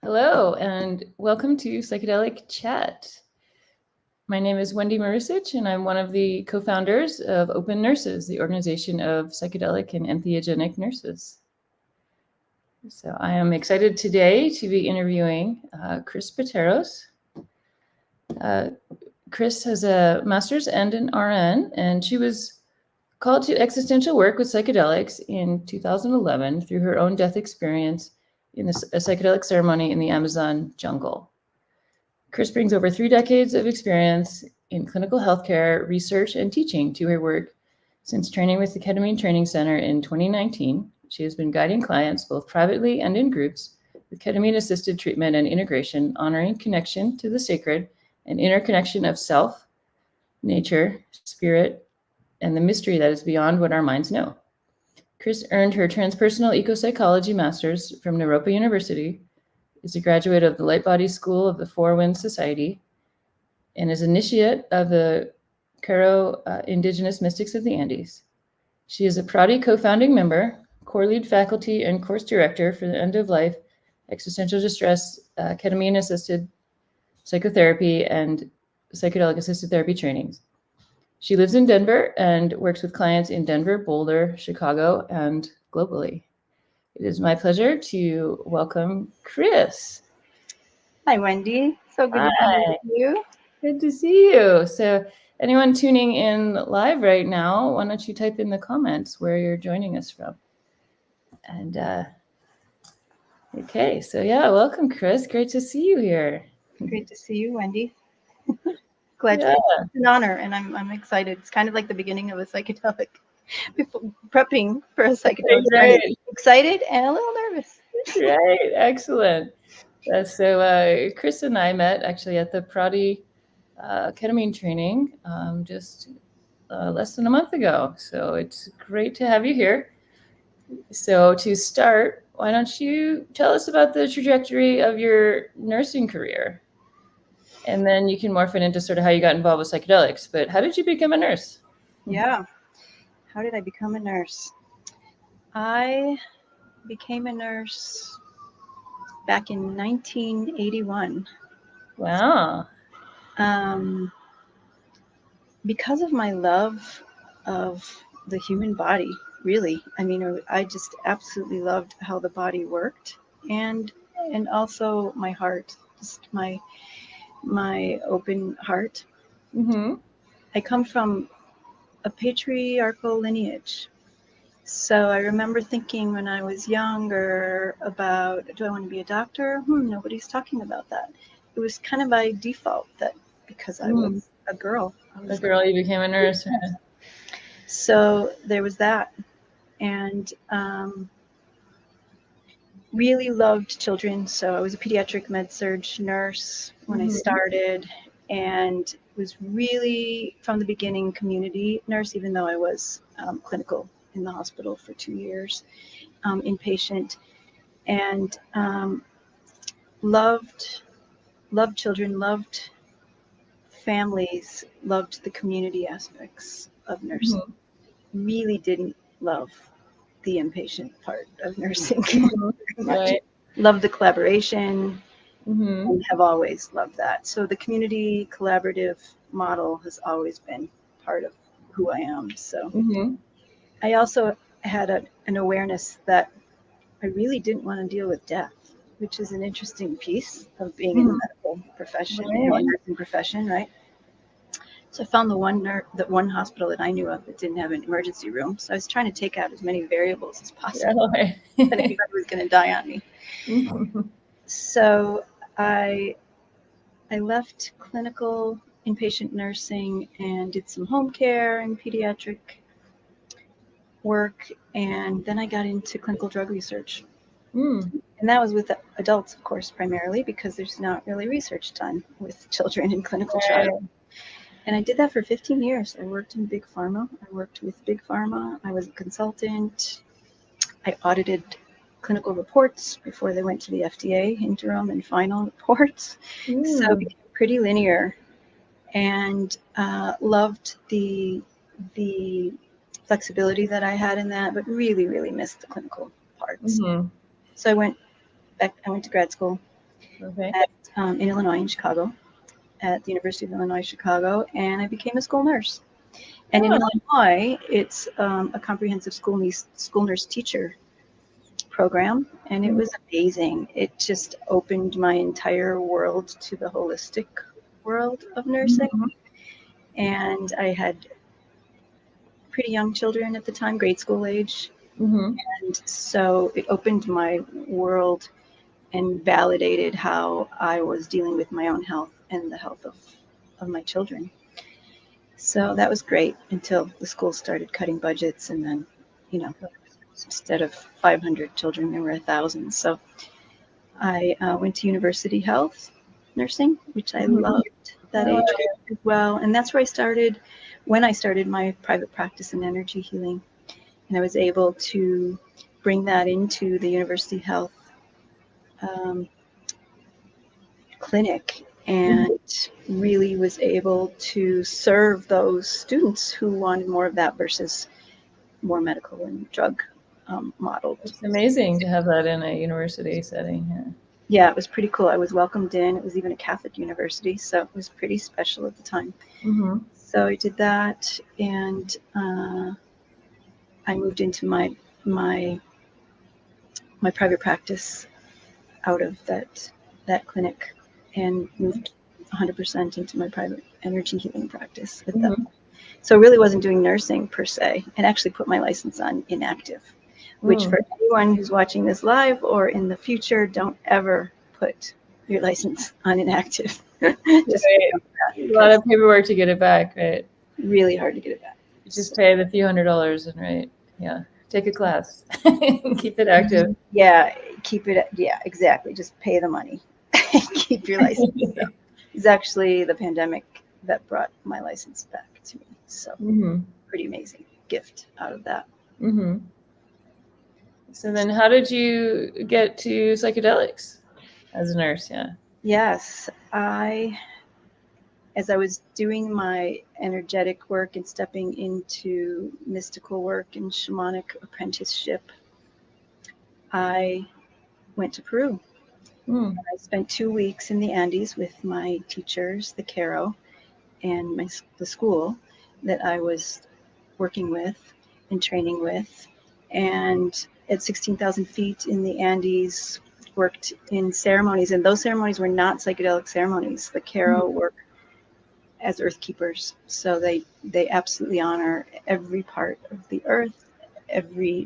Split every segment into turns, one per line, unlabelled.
Hello, and welcome to Psychedelic Chat. My name is Wendy Marusich, and I'm one of the co-founders of OPENurses, the organization of psychedelic and entheogenic nurses. So I am excited today to be interviewing Chris Pateros. Chris has a master's and an RN, and she was called to existential work with psychedelics in 2011 through her own death experience in a psychedelic ceremony in the Amazon jungle. Chris brings over 3 decades of experience in clinical healthcare, research, and teaching to her work since training with the Ketamine Training Center in 2019. She has been guiding clients both privately and in groups with ketamine-assisted treatment and integration, honoring connection to the sacred and interconnection of self, nature, spirit, and the mystery that is beyond what our minds know. Chris earned her transpersonal ecopsychology master's from Naropa University, is a graduate of the Light Body School of the Four Winds Society, and is initiate of the Caro Indigenous Mystics of the Andes. She is a PRATI co-founding member, core lead faculty, and course director for the end-of-life existential distress ketamine-assisted psychotherapy and psychedelic-assisted therapy trainings. She lives in Denver and works with clients in Denver, Boulder, Chicago, and globally. It is my pleasure to welcome Chris.
Hi, Wendy. So good to be with you.
Good to see you. So anyone tuning in live right now, why don't you type in the comments where you're joining us from? And okay, so yeah, welcome, Chris. Great to see you here.
Great to see you, Wendy. Glad to be here. It's an honor, and I'm excited. It's kind of like the beginning of a psychedelic, prepping for a psychedelic.
Right.
Excited and a little nervous.
Right, excellent. So Chris and I met actually at the PRATI ketamine training just less than a month ago. So it's great to have you here. So to start, why don't you tell us about the trajectory of your nursing career? And then you can morph it into sort of how you got involved with psychedelics. But how did you become a nurse?
Yeah. How did I become a nurse? I became a nurse back in 1981.
Wow.
Because of my love of the human body, really. I mean, I just absolutely loved how the body worked, and also my heart, just my open heart.
Mm-hmm.
I come from a patriarchal lineage. So I remember thinking when I was younger about, do I want to be a doctor? Nobody's talking about that. It was kind of by default that because I was a girl.
You became a nurse.
So there was that. And really loved children. So I was a pediatric med-surg nurse when I started, and was really, from the beginning, community nurse, even though I was clinical in the hospital for 2 years, inpatient, and loved children, loved families, loved the community aspects of nursing. Really didn't love the inpatient part of nursing.
Right.
Love the collaboration, and have always loved that. So the community collaborative model has always been part of who I am. So I also had an awareness that I really didn't want to deal with death, which is an interesting piece of being in the medical profession, nursing profession, right? So I found the one hospital that I knew of that didn't have an emergency room. So I was trying to take out as many variables as possible. That anybody was going to die on me. So I left clinical inpatient nursing and did some home care and pediatric work. And then I got into clinical drug research. And that was with adults, of course, primarily, because there's not really research done with children in clinical trials. And I did that for 15 years. I worked in big pharma. I worked with big pharma. I was a consultant. I audited clinical reports before they went to the FDA, interim and final reports. So it became pretty linear, and loved the flexibility that I had in that, but really, really missed the clinical parts. So I went to grad school,
Okay.
in Illinois, in Chicago, at the University of Illinois, Chicago, and I became a school nurse. And in Illinois, it's a comprehensive school nurse teacher program, and it was amazing. It just opened my entire world to the holistic world of nursing. And I had pretty young children at the time, grade school age. And so it opened my world and validated how I was dealing with my own health and the health of my children. So that was great until the school started cutting budgets, and then, instead of 500 children, there were 1,000. So I went to university health nursing, which I loved that age as well. And that's where I started, when I started my private practice in energy healing. And I was able to bring that into the university health clinic, and really was able to serve those students who wanted more of that versus more medical and drug modeled.
It's amazing to have that in a university setting.
Yeah, it was pretty cool. I was welcomed in. It was even a Catholic university, so it was pretty special at the time. So I did that, and I moved into my private practice out of that clinic, and moved 100% into my private energy healing practice at that point. So I really wasn't doing nursing per se, and actually put my license on inactive, which for anyone who's watching this live or in the future, don't ever put your license on inactive. Just
a lot of paperwork to get it back, right?
Really hard to get it back.
You just pay the few $100s and take a class, keep it active.
Yeah, keep it. Yeah, exactly. Just pay the money. Keep your license. It's actually the pandemic that brought my license back to me. So pretty amazing gift out of that.
So then how did you get to psychedelics as a nurse?
Yes, as I was doing my energetic work and stepping into mystical work and shamanic apprenticeship, I went to Peru. I spent 2 weeks in the Andes with my teachers, the Caro, and the school that I was working with and training with. And at 16,000 feet in the Andes, worked in ceremonies, and those ceremonies were not psychedelic ceremonies. The Caro work as earth keepers, so they absolutely honor every part of the earth.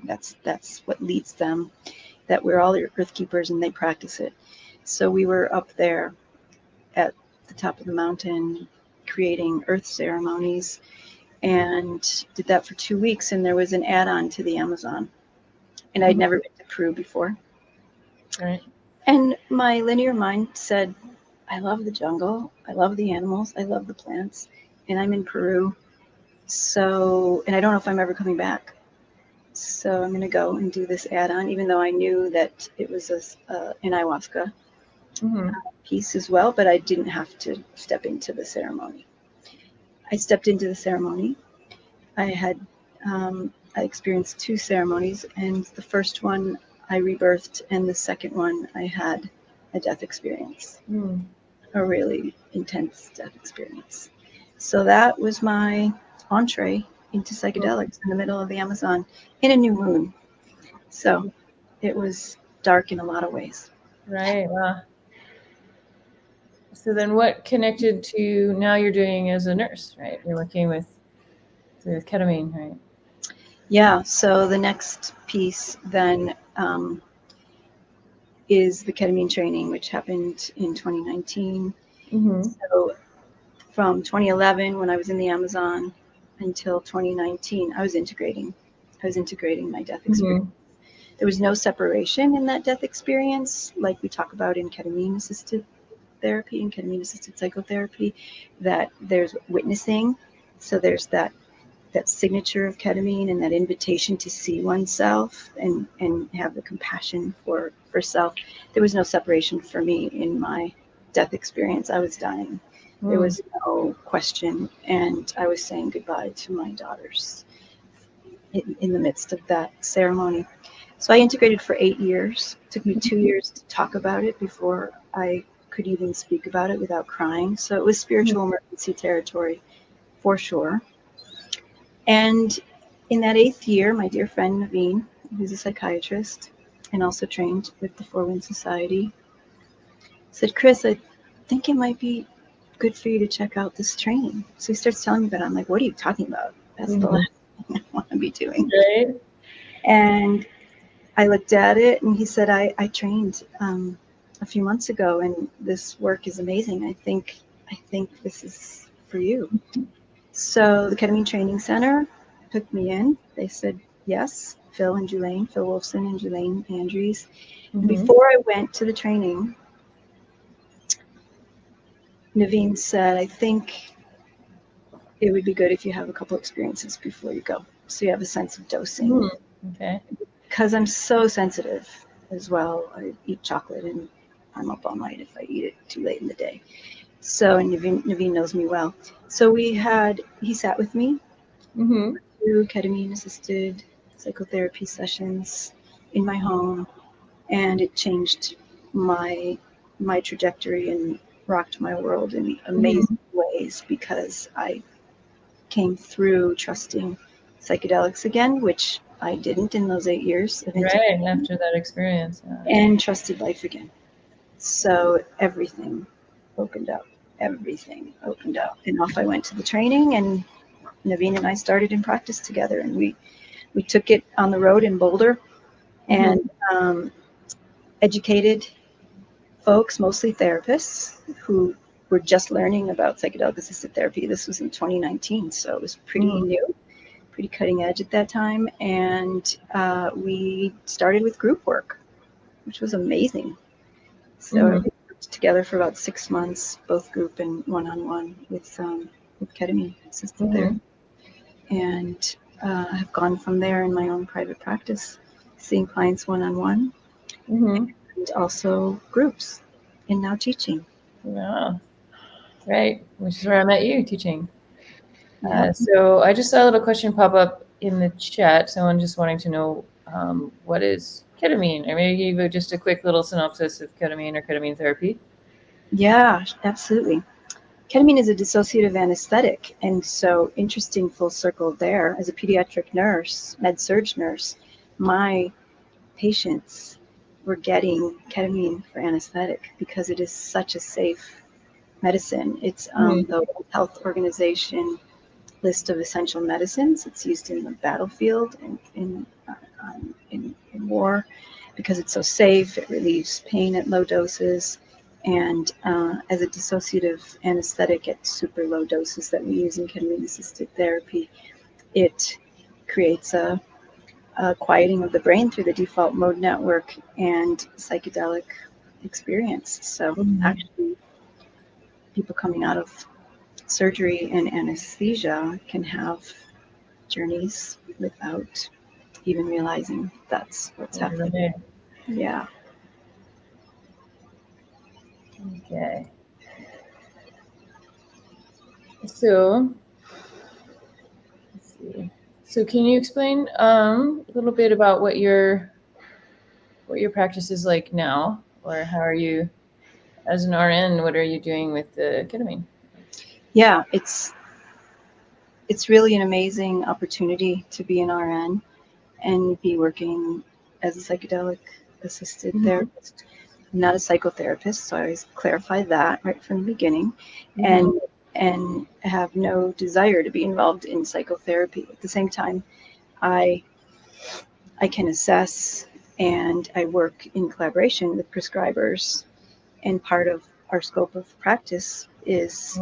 That's what leads them, that we're all earth keepers, and they practice it. So we were up there at the top of the mountain creating earth ceremonies, and did that for 2 weeks. And there was an add-on to the Amazon, and I'd never been to Peru before.
Right.
And my linear mind said, I love the jungle, I love the animals, I love the plants, and I'm in Peru. So, and I don't know if I'm ever coming back. So I'm going to go and do this add-on, even though I knew that it was an ayahuasca piece as well, but I didn't have to step into the ceremony. I stepped into the ceremony. I experienced 2 ceremonies, and the first one I rebirthed, and the second one I had a death experience, a really intense death experience. So that was my entree into psychedelics in the middle of the Amazon in a new moon. So it was dark in a lot of ways.
Right. Wow. So then what connected to now you're doing as a nurse, right? You're working with ketamine, right?
Yeah. So the next piece then is the ketamine training, which happened in 2019. So from 2011, when I was in the Amazon, until 2019, I was integrating my death experience. There was no separation in that death experience, like we talk about in ketamine-assisted therapy and ketamine-assisted psychotherapy, that there's witnessing. So there's that signature of ketamine and that invitation to see oneself and have the compassion for self. There was no separation for me in my death experience. I was dying. There was no question, and I was saying goodbye to my daughters in the midst of that ceremony. So I integrated for 8 years. It took me 2 years to talk about it before I could even speak about it without crying. So it was spiritual emergency territory for sure. And in that 8th year, my dear friend Naveen, who's a psychiatrist and also trained with the Four Winds Society, said, Chris, I think it might be good for you to check out this training. So he starts telling me about it. I'm like, what are you talking about? That's the last thing I want to be doing.
Right.
And I looked at it and he said, I trained a few months ago and this work is amazing. I think this is for you. So the Ketamine Training Center took me in. They said, yes, Phil Wolfson and Julaine Andrews. And before I went to the training, Naveen said, I think it would be good if you have a couple experiences before you go, so you have a sense of dosing.
Okay.
Because I'm so sensitive as well. I eat chocolate and I'm up all night if I eat it too late in the day. So, and Naveen knows me well. So he sat with me through ketamine-assisted psychotherapy sessions in my home, and it changed my trajectory and rocked my world in amazing ways, because I came through trusting psychedelics again, which I didn't in those 8 years of
right after that experience,
and trusted life again. So everything opened up. And off I went to the training, and Naveen and I started in practice together, and we took it on the road in Boulder and educated folks, mostly therapists, who were just learning about psychedelic assisted therapy. This was in 2019, so it was pretty new, pretty cutting edge at that time. And we started with group work, which was amazing. So we worked together for about 6 months, both group and one-on-one with ketamine assisted therapy. And I've gone from there in my own private practice, seeing clients one-on-one, and also groups, and now teaching.
Yeah. Right, which is where I met you, teaching. So I just saw a little question pop up in the chat. Someone just wanting to know what is ketamine, or maybe give just a quick little synopsis of ketamine or ketamine therapy.
Yeah, absolutely. Ketamine is a dissociative anesthetic, and so interesting full circle there. As a pediatric nurse, med-surg nurse, my patients were getting ketamine for anesthetic because it is such a safe medicine. It's the World Health Organization list of essential medicines. It's used in the battlefield and in war because it's so safe. It relieves pain at low doses. And as a dissociative anesthetic at super low doses that we use in ketamine-assisted therapy, it creates a quieting of the brain through the default mode network and psychedelic experience. So actually, people coming out of surgery and anesthesia can have journeys without even realizing that's what's happening. Yeah.
Okay. So, let's see. So, can you explain a little bit about what your practice is like now, or how are you, as an RN, what are you doing with the ketamine?
Yeah, it's really an amazing opportunity to be an RN and be working as a psychedelic assisted therapist. I'm not a psychotherapist, so I always clarify that right from the beginning, and have no desire to be involved in psychotherapy. At the same time, I can assess, and I work in collaboration with prescribers, and part of our scope of practice is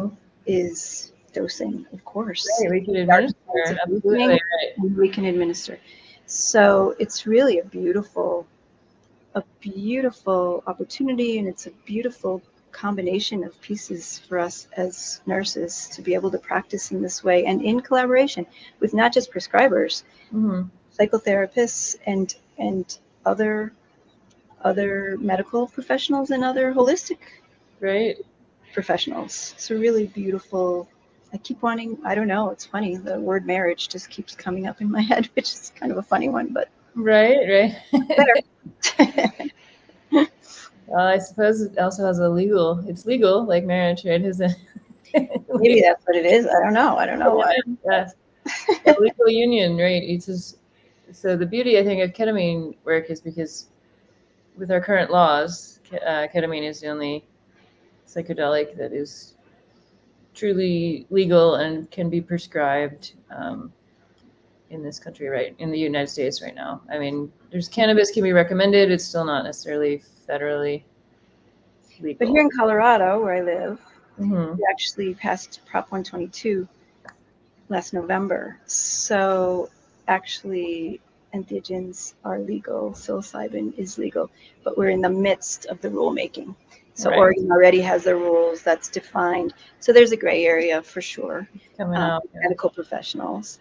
dosing, of course.
Right, we can administer. Absolutely, right.
And we can administer. So it's really a beautiful opportunity, and it's a beautiful combination of pieces for us as nurses to be able to practice in this way and in collaboration with not just prescribers, psychotherapists and other medical professionals and other holistic professionals. It's a really beautiful. I keep wanting, I don't know, it's funny, the word marriage just keeps coming up in my head, which is kind of a funny one, but
right. I suppose it also has it's legal, like marriage, right?
Maybe that's what it is. I don't know.
Yeah. A legal union, right? So the beauty, I think, of ketamine work is because with our current laws, ketamine is the only psychedelic that is truly legal and can be prescribed in this country, right? In the United States right now. I mean, there's cannabis can be recommended. It's still not necessarily federally legal.
But here in Colorado, where I live, we actually passed Prop 122 last November. So actually, entheogens are legal, psilocybin is legal, but we're in the midst of the rulemaking. So
Right.
Oregon already has their rules that's defined. So there's a gray area for sure.
Coming out.
Medical professionals.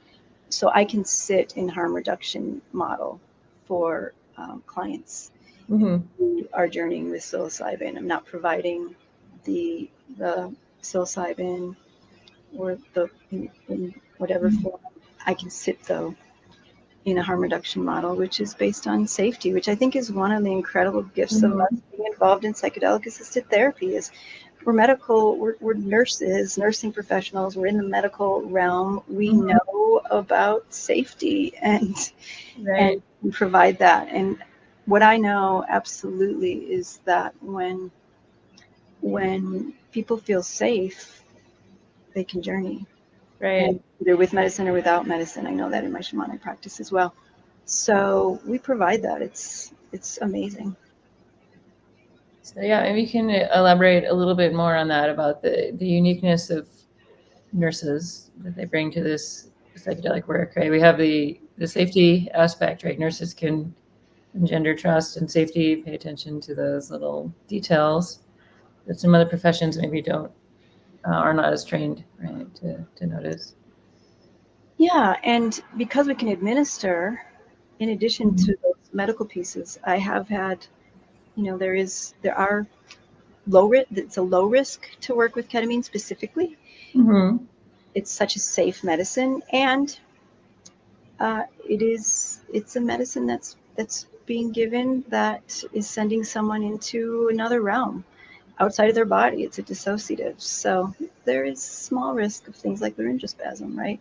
So I can sit in harm reduction model for clients who are journeying with psilocybin. I'm not providing the psilocybin or in whatever form. I can sit though in a harm reduction model, which is based on safety, which I think is one of the incredible gifts of us being involved in psychedelic assisted therapy. Is we're nurses, nursing professionals, we're in the medical realm. We know about safety and we provide that. And what I know absolutely is that when people feel safe, they can journey.
Right.
And either with medicine or without medicine. I know that in my shamanic practice as well. So we provide that. It's amazing.
So yeah, maybe you can elaborate a little bit more on that about the uniqueness of nurses that they bring to this psychedelic work, right? We have the safety aspect, right? Nurses can engender trust and safety, pay attention to those little details that some other professions maybe don't are not as trained, right, to notice.
Yeah, and because we can administer, in addition to those medical pieces, I have had, there are it's a low risk to work with ketamine specifically. It's such a safe medicine, and it's a medicine that's being given that is sending someone into another realm outside of their body. It's a dissociative, so there is small risk of things like laryngospasm, right?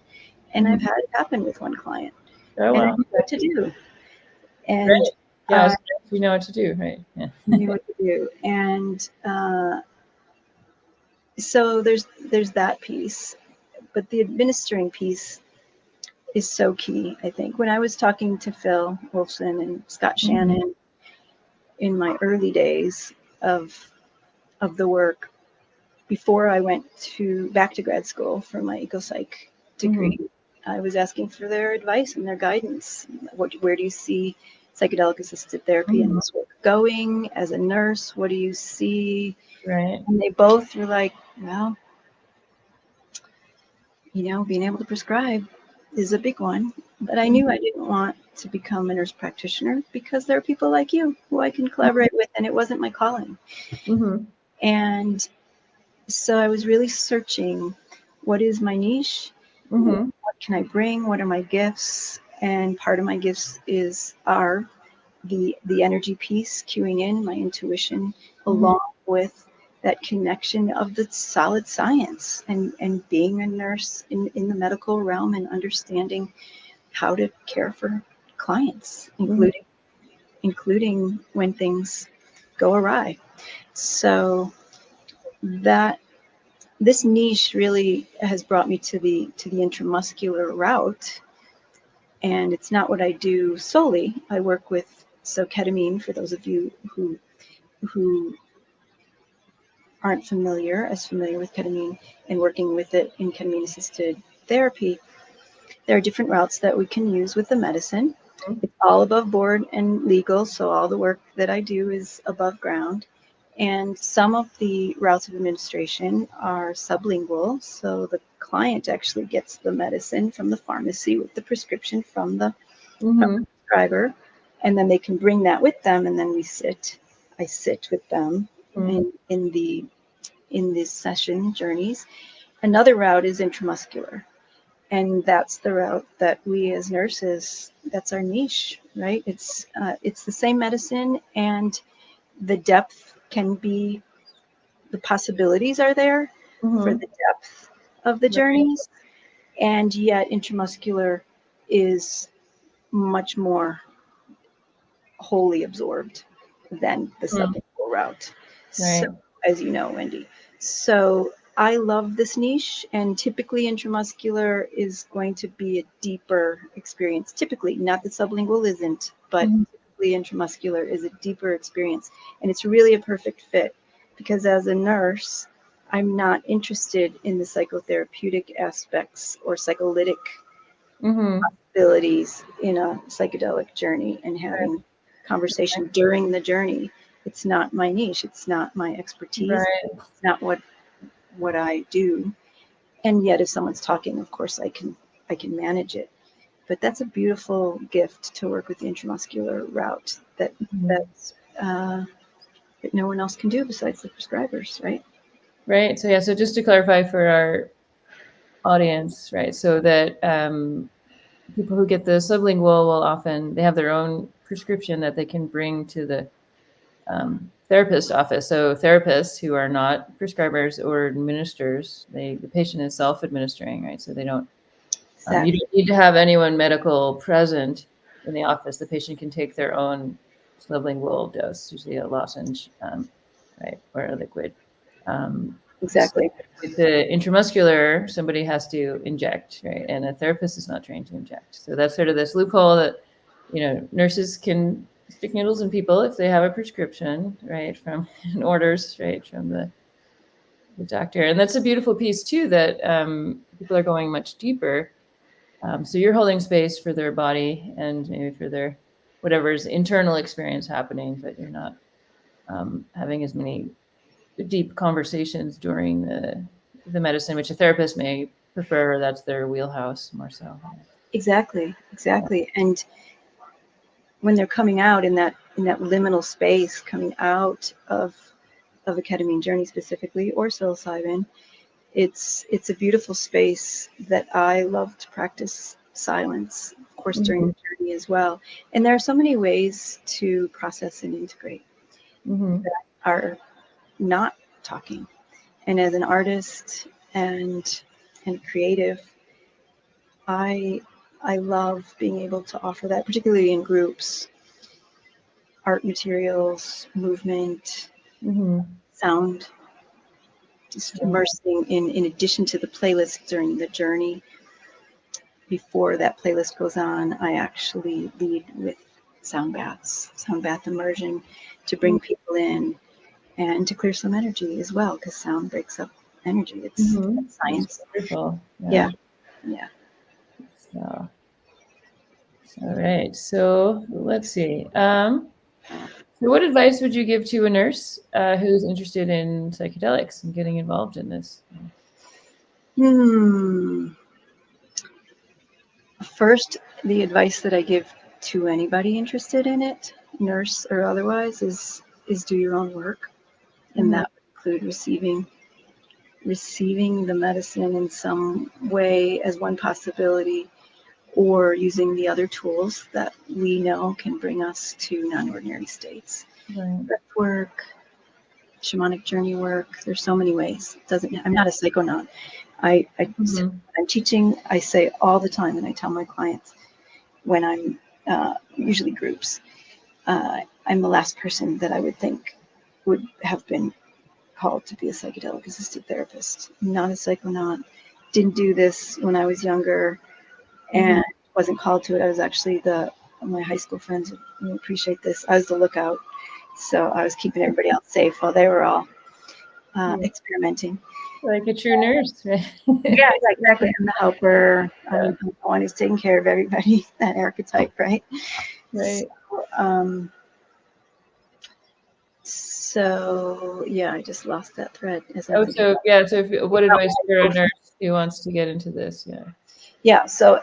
And I've had it happen with one client.
Oh,
and
wow.
I knew what to do. And
right. Yeah, you know what to do, right? Yeah.
knew what to do. And so there's that piece, but the administering piece is so key. I think when I was talking to Phil Wolfson and Scott Shannon in my early days of the work, before I went back to grad school for my ecopsych degree, I was asking for their advice and their guidance. Where do you see psychedelic assisted therapy in this work going? As a nurse, what do you see?
Right.
And they both were like, well, being able to prescribe is a big one. But I knew I didn't want to become a nurse practitioner because there are people like you who I can collaborate with, and it wasn't my calling. And so I was really searching, what is my niche? What can I bring? What are my gifts? And part of my gifts are the energy piece, cueing in my intuition, along with that connection of the solid science and being a nurse in the medical realm and understanding how to care for clients, including when things go awry. So that this niche really has brought me to the intramuscular route, and it's not what I do solely. I work with ketamine, for those of you who aren't familiar with ketamine and working with it in ketamine assisted therapy. There are different routes that we can use with the medicine. It's all above board and legal, so all the work that I do is above ground. And some of the routes of administration are sublingual, so the client actually gets the medicine from the pharmacy with the prescription from the prescriber, and then they can bring that with them, and then I sit with them in these session journeys. Another route is intramuscular, and that's the route that we as nurses, that's our niche, right? It's the same medicine, and the depth can be, the possibilities are there for the depth of the journeys, and yet intramuscular is much more wholly absorbed than the sublingual route. So, as you know, Wendy. So I love this niche, and typically intramuscular is going to be a deeper experience. Typically, not that sublingual isn't, but typically intramuscular is a deeper experience. And it's really a perfect fit because as a nurse, I'm not interested in the psychotherapeutic aspects or psycholytic possibilities in a psychedelic journey and having conversation during the journey. It's not my niche. It's not my expertise. It's not what I do. And yet if someone's talking, of course I can manage it. But that's a beautiful gift to work with the intramuscular route that no one else can do besides the prescribers, right?
Right. So yeah, so just to clarify for our audience, right? So that people who get the sublingual will often, they have their own prescription that they can bring to the therapist office. So therapists who are not prescribers or administrators, the patient is self-administering, right? So they don't, you don't need to have anyone medical present in the office. The patient can take their own sublingual dose, usually a lozenge, right, or a liquid.
Exactly.
So with the intramuscular, somebody has to inject, right? And a therapist is not trained to inject. So that's sort of this loophole that, nurses can stick needles in people if they have a prescription, right, from orders, right, from the doctor. And that's a beautiful piece too, that people are going much deeper. So you're holding space for their body and maybe for their whatever's internal experience happening, but you're not having as many deep conversations during the medicine, which a therapist may prefer. That's their wheelhouse more so.
Exactly. And when they're coming out in that liminal space, coming out of a ketamine journey specifically, or psilocybin, it's a beautiful space that I love to practice silence, of course, during the journey as well. And there are so many ways to process and integrate that are not talking. And as an artist and creative, I love being able to offer that, particularly in groups. Art materials, movement, sound, just immersing in addition to the playlist during the journey. Before that playlist goes on, I actually lead with sound bath immersion to bring people in and to clear some energy as well, because sound breaks up energy. It's science.
It's wonderful.
Yeah.
So, all right. So let's see. So what advice would you give to a nurse who's interested in psychedelics and getting involved in this?
First, the advice that I give to anybody interested in it, nurse or otherwise, is do your own work, and that would include receiving the medicine in some way as one possibility, or using the other tools that we know can bring us to non-ordinary states. Breath work, shamanic journey work. There's so many ways. I'm not a psychonaut. I'm teaching, I say all the time, and I tell my clients when I'm usually groups, I'm the last person that I would think would have been called to be a psychedelic assisted therapist. I'm not a psychonaut. Didn't do this when I was younger, and wasn't called to it. I was actually my high school friends would appreciate this. I was the lookout, so I was keeping everybody else safe while they were all experimenting.
Like a true nurse, right?
Yeah, exactly. I'm the helper. I'm the one who's taking care of everybody. That archetype, right?
Right.
So yeah, I just lost that thread.
So what advice for a nurse who wants to get into this?
Yeah. So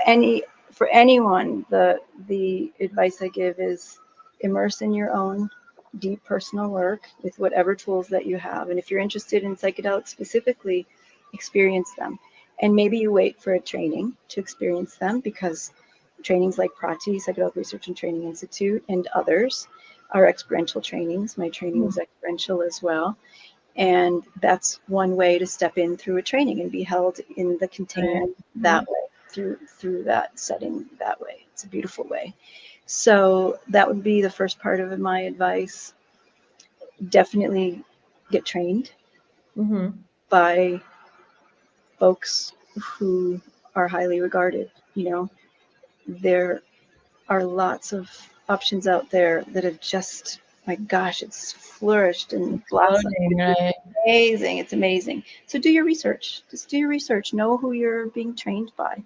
for anyone, the advice I give is immerse in your own deep personal work with whatever tools that you have. And if you're interested in psychedelics specifically, experience them. And maybe you wait for a training to experience them, because trainings like PRATI, Psychedelic Research and Training Institute, and others our experiential trainings. My training was experiential as well. And that's one way to step in through a training and be held in the container that way, through that setting that way. It's a beautiful way. So that would be the first part of my advice. Definitely get trained by folks who are highly regarded. You know, there are lots of options out there that have just, my gosh, it's flourished and blossomed. It's amazing. It's amazing. So do your research. Just do your research. Know who you're being trained by.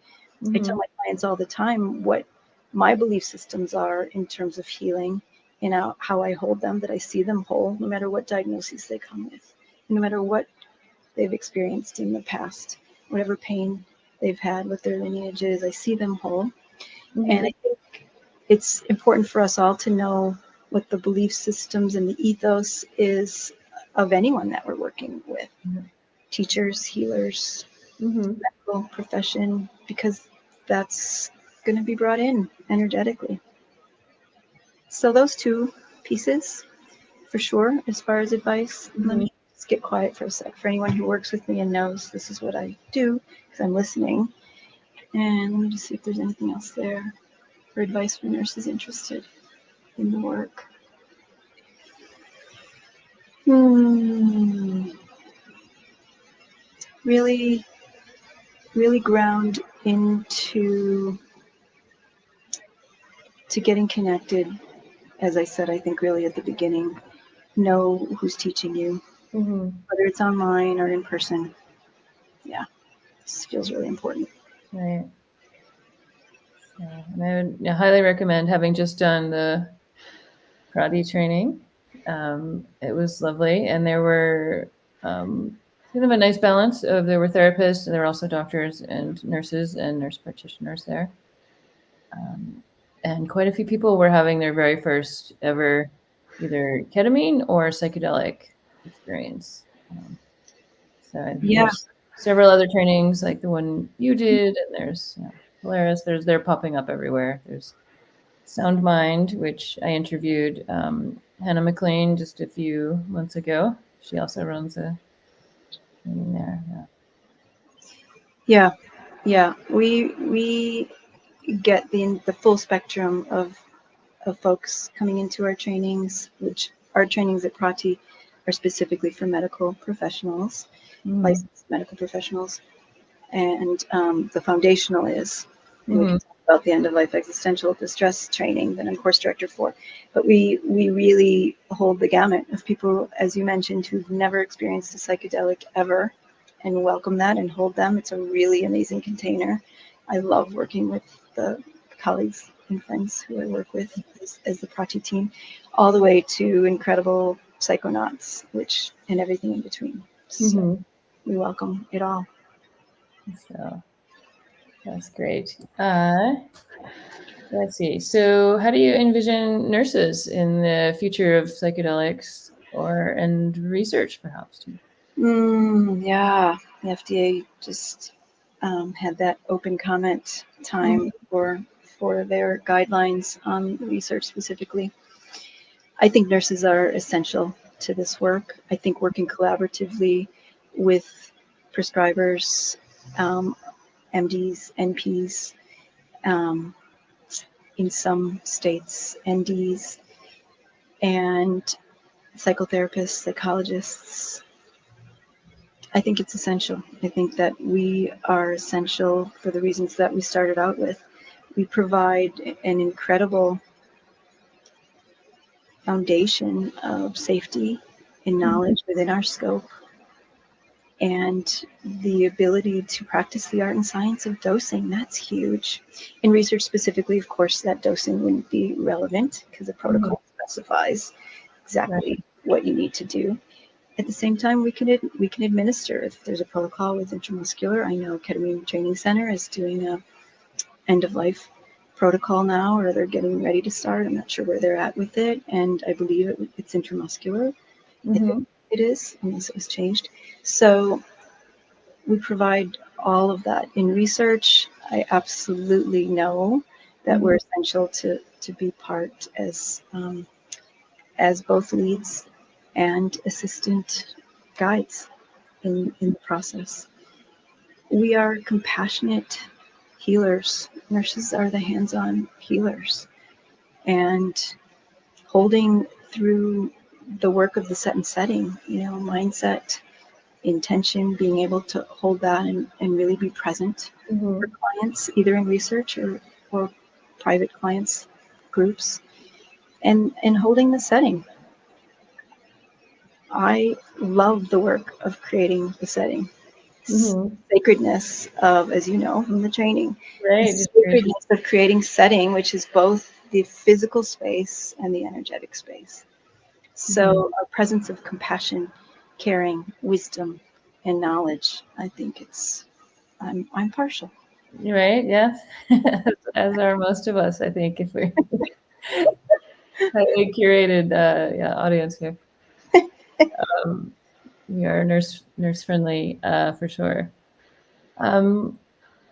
I tell my clients all the time what my belief systems are in terms of healing, and how I hold them, that I see them whole, no matter what diagnoses they come with, no matter what they've experienced in the past, whatever pain they've had with their lineages, I see them whole. And I think it's important for us all to know what the belief systems and the ethos is of anyone that we're working with. Teachers, healers, medical profession, because that's going to be brought in energetically. So those two pieces, for sure, as far as advice. Let me just get quiet for a sec. For anyone who works with me and knows this is what I do, because I'm listening. And let me just see if there's anything else there for advice for nurses interested in the work. Really, really ground into getting connected. As I said, I think really at the beginning, know who's teaching you, whether it's online or in person. Yeah, this feels really important.
Right. And I would highly recommend, having just done the PRATI training. It was lovely, and there were kind of a nice balance of, there were therapists, and there were also doctors and nurses and nurse practitioners there. And quite a few people were having their very first ever either ketamine or psychedelic experience. So there's several other trainings like the one you did, and there's Polaris. They're popping up everywhere. There's Sound Mind, which I interviewed Hannah McLean just a few months ago. She also runs a training there.
Yeah. We get the full spectrum of folks coming into our trainings, which our trainings at PRATI are specifically for medical professionals, licensed medical professionals, and the foundational is. We can talk about the end-of-life existential distress training that I'm course director for. But we really hold the gamut of people, as you mentioned, who've never experienced a psychedelic ever, and welcome that and hold them. It's a really amazing container. I love working with the colleagues and friends who I work with as the PRATI team, all the way to incredible psychonauts, and everything in between. So we welcome it all.
So that's great. Let's see. So how do you envision nurses in the future of psychedelics and research, perhaps?
Yeah, the FDA just had that open comment time for their guidelines on research specifically. I think nurses are essential to this work. I think working collaboratively with prescribers, MDs, NPs, in some states, NDs, and psychotherapists, psychologists, I think it's essential. I think that we are essential for the reasons that we started out with. We provide an incredible foundation of safety and knowledge within our scope, and the ability to practice the art and science of dosing. That's huge. In research specifically, of course, that dosing wouldn't be relevant because the protocol specifies exactly what you need to do. At the same time, we can administer. If there's a protocol with intramuscular, I know Ketamine Training Center is doing a end-of-life protocol now, or they're getting ready to start. I'm not sure where they're at with it, and I believe it's intramuscular. It is, unless it was changed. So we provide all of that. In research, I absolutely know that we're essential to be part as as both leads and assistant guides in the process. We are compassionate healers. Nurses are the hands-on healers. And holding through the work of the set and setting, mindset, intention, being able to hold that and really be present for clients, either in research or private clients, groups, and holding the setting. I love the work of creating the setting. Sacredness of, as you know from the training,
right,
the sacredness of creating setting, which is both the physical space and the energetic space. So a presence of compassion, caring, wisdom, and knowledge. I think I'm partial.
Right, yes. As are most of us, I think, if we're highly curated audience here. We are nurse friendly for sure.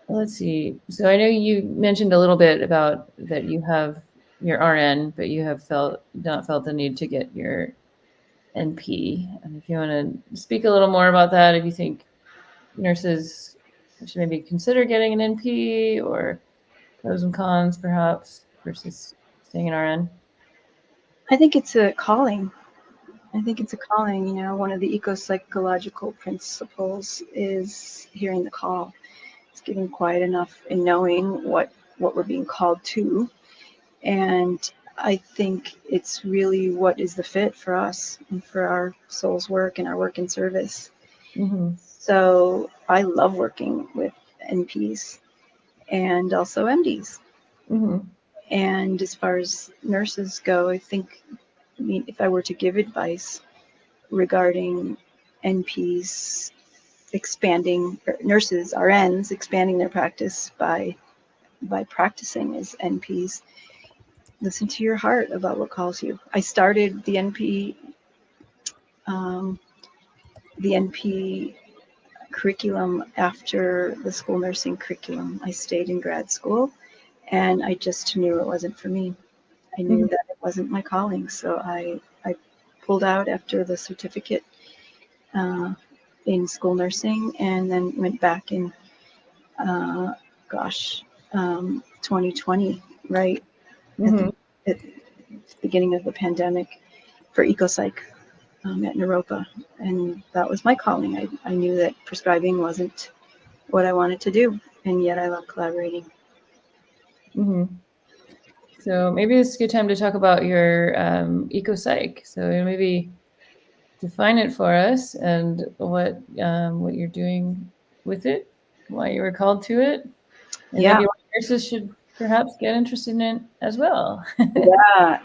Let's see. So I know you mentioned a little bit about that you have your RN, but you have not felt the need to get your NP. And if you want to speak a little more about that, if you think nurses should maybe consider getting an NP, or pros and cons perhaps versus staying in RN.
I think it's a calling. One of the eco-psychological principles is hearing the call. It's getting quiet enough and knowing what we're being called to. And I think it's really what is the fit for us and for our soul's work and our work in service. So I love working with NPs and also MDs. And as far as nurses go, if I were to give advice regarding NPs expanding, nurses, RNs expanding their practice by practicing as NPs, listen to your heart about what calls you. I started the NP curriculum after the school nursing curriculum. I stayed in grad school, and I just knew it wasn't for me. I knew that it wasn't my calling, so I pulled out after the certificate in school nursing, and then went back in 2020, right at the beginning of the pandemic, for EcoPsych at Naropa, and that was my calling. I knew that prescribing wasn't what I wanted to do, and yet I love collaborating.
So maybe it's a good time to talk about your EcoPsych. So maybe define it for us and what you're doing with it, why you were called to it, and maybe why nurses should perhaps get interested in it as well.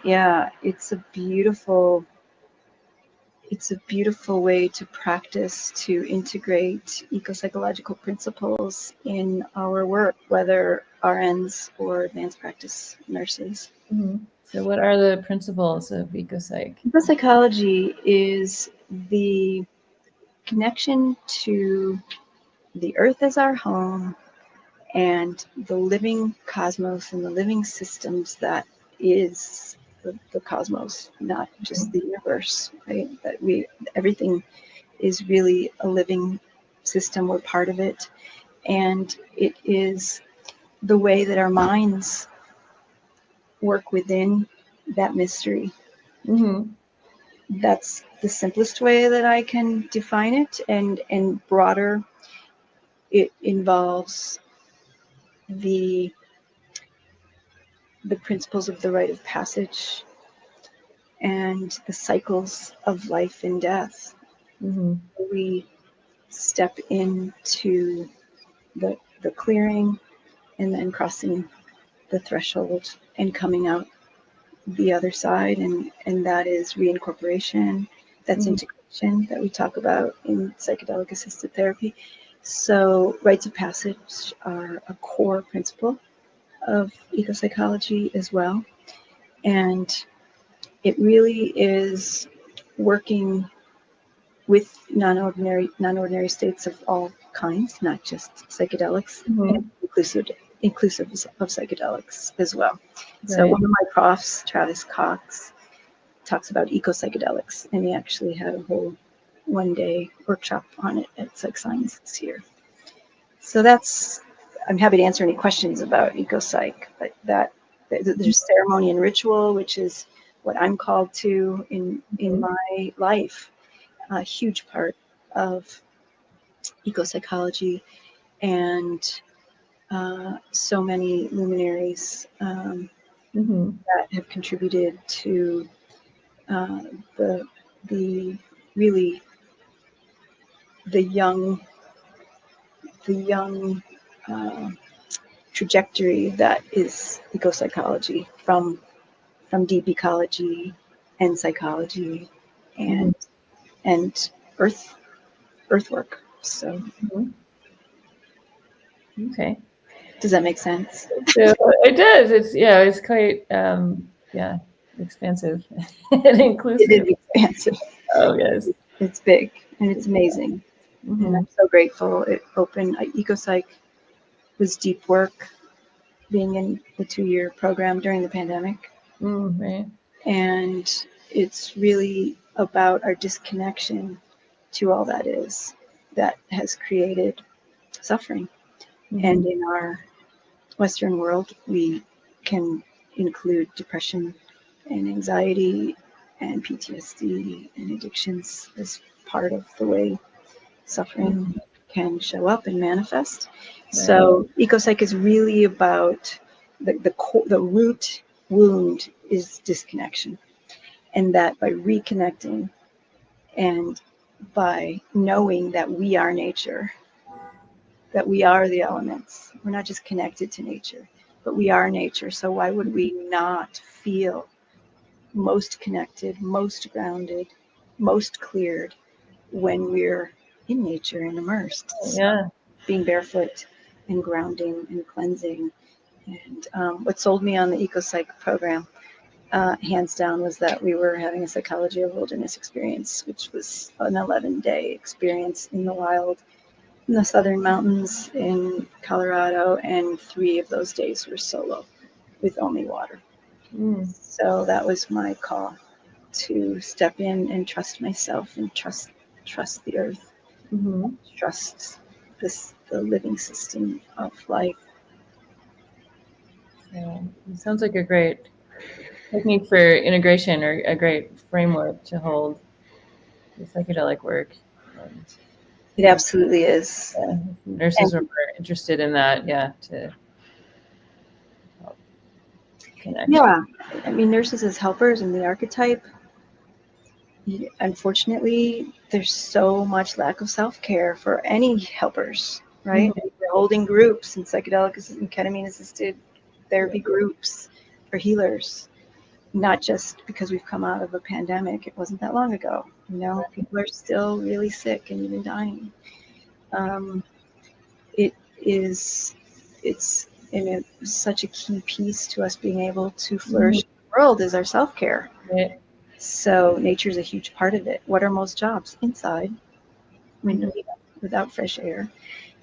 Yeah. It's a beautiful way to practice, to integrate eco-psychological principles in our work, whether RNs or advanced practice nurses.
So what are the principles of EcoPsych?
Eco-psychology is the connection to the earth as our home and the living cosmos and the living systems that is the cosmos, not just the universe, right? That everything is really a living system. We're part of it. And it is the way that our minds work within that mystery. That's the simplest way that I can define it. And broader, it involves the principles of the rite of passage and the cycles of life and death. We step into the clearing and then crossing the threshold and coming out the other side, and that is reincorporation. That's integration that we talk about in psychedelic assisted therapy. So rites of passage are a core principle of eco-psychology as well, and it really is working with non-ordinary states of all kinds, not just psychedelics, and inclusive of psychedelics as well. Right. So one of my profs, Travis Cox, talks about eco-psychedelics, and he actually had a whole one-day workshop on it at Psych Science this year. So I'm happy to answer any questions about eco-psych, but there's ceremony and ritual, which is what I'm called to in my life, a huge part of eco-psychology, and so many luminaries that have contributed to the really the young trajectory that is eco-psychology from deep ecology and psychology and earthwork. So
okay.
Does that make sense?
So it does. It's quite expansive and inclusive.
It is expansive.
Oh yes,
it's big and it's amazing. And I'm so grateful it opened. EcoPsych was deep work, being in the 2-year program during the pandemic.
Right.
And it's really about our disconnection to all that has created suffering. And in our Western world, we can include depression and anxiety and PTSD and addictions as part of the way suffering can show up and manifest. Right. So EcoPsych is really about the root wound is disconnection, and that by reconnecting and by knowing that we are nature, that we are the elements, we're not just connected to nature, but we are nature. So why would we not feel most connected, most grounded, most cleared when we're in nature and immersed?
Yeah.
Being barefoot and grounding and cleansing. And what sold me on the EcoPsych program, hands down, was that we were having a psychology of wilderness experience, which was an 11-day experience in the wild, in the southern mountains in Colorado, and 3 of those days were solo with only water. So that was my call, to step in and trust myself and trust the earth, trust the living system of life.
Yeah, it sounds like a great technique for integration, or a great framework to hold the psychedelic work.
It absolutely is.
Yeah, nurses are more interested in that, to help connect.
Yeah, I mean, nurses as helpers in the archetype, unfortunately, there's so much lack of self-care for any helpers, right? We're holding groups and psychedelic and ketamine-assisted therapy groups for healers, not just because we've come out of a pandemic. It wasn't that long ago. People are still really sick and even dying. It's such a key piece to us being able to flourish in the world is our self-care.
Right.
So nature is a huge part of it. What are most jobs? Inside, without fresh air,